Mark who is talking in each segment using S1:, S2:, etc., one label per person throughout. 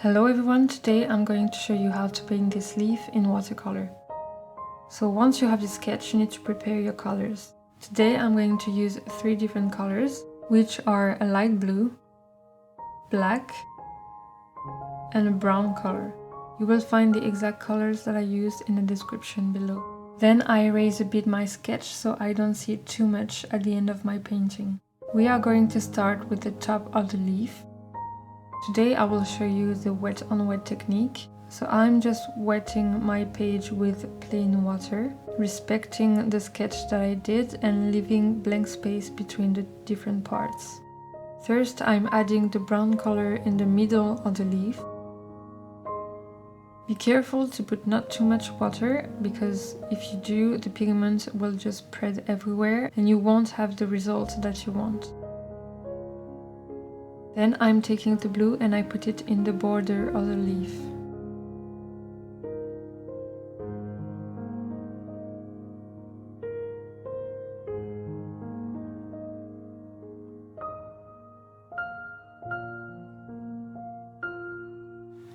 S1: Hello everyone, today I'm going to show you how to paint this leaf in watercolor. So once you have the sketch, you need to prepare your colors. Today I'm going to use 3 different colors, which are a light blue, black, and a brown color. You will find the exact colors that I used in the description below. Then I erase a bit my sketch so I don't see it too much at the end of my painting. We are going to start with the top of the leaf. Today I will show you the wet on wet technique. So I'm just wetting my page with plain water, respecting the sketch that I did and leaving blank space between the different parts. First I'm adding the brown color in the middle of the leaf. Be careful to put not too much water, because if you do, the pigment will just spread everywhere and you won't have the result that you want. Then I'm taking the blue and I put it in the border of the leaf.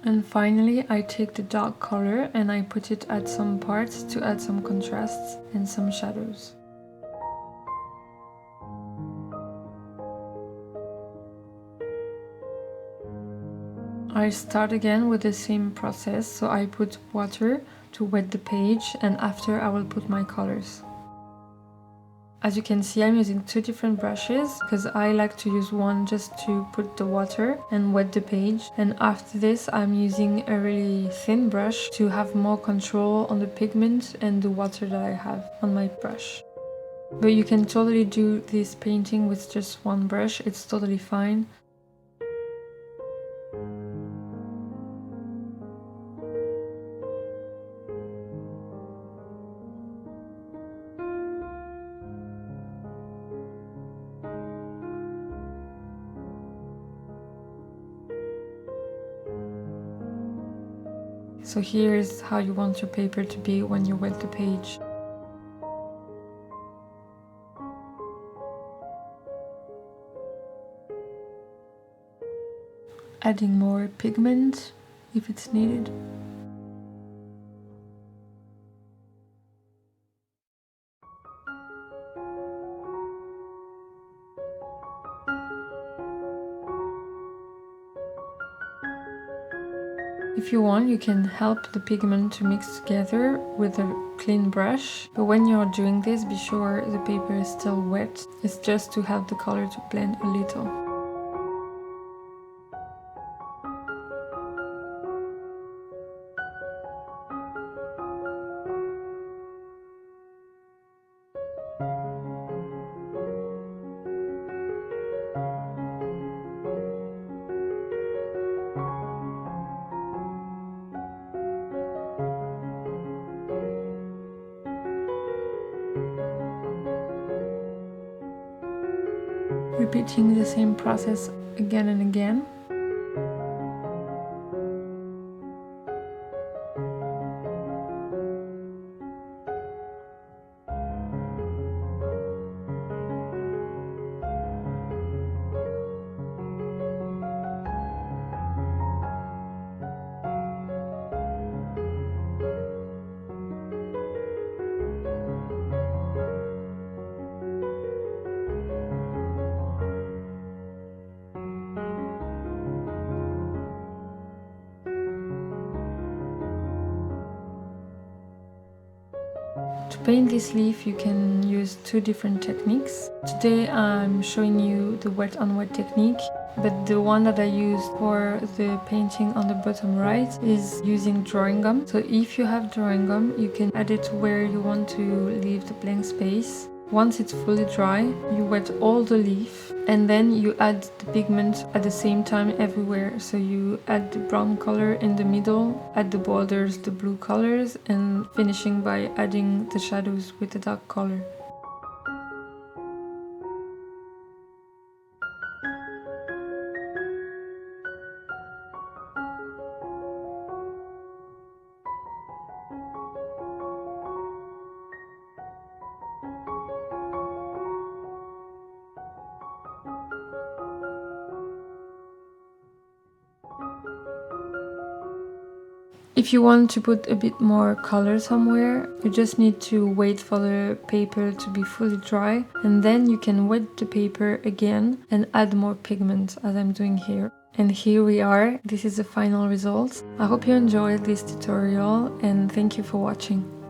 S1: And finally I take the dark color and I put it at some parts to add some contrasts and some shadows. I start again with the same process, so I put water to wet the page and after I will put my colors. As you can see, I'm using 2 different brushes because I like to use one just to put the water and wet the page, and after this I'm using a really thin brush to have more control on the pigment and the water that I have on my brush. But you can totally do this painting with just one brush, it's totally fine. So here's how you want your paper to be when you wet the page. Adding more pigment if it's needed. If you want, you can help the pigment to mix together with a clean brush, but when you're doing this, be sure the paper is still wet. It's just to help the color to blend a little. Repeating the same process again and again. To paint this leaf you can use 2 different techniques. Today I'm showing you the wet on wet technique, but the one that I used for the painting on the bottom right is using drawing gum. So if you have drawing gum, you can add it where you want to leave the blank space. Once it's fully dry, you wet all the leaf and then you add the pigment at the same time everywhere. So you add the brown color in the middle, at the borders the blue colors, and finishing by adding the shadows with the dark color. If you want to put a bit more color somewhere, you just need to wait for the paper to be fully dry, and then you can wet the paper again and add more pigment, as I'm doing here. And here we are, this is the final result. I hope you enjoyed this tutorial and thank you for watching.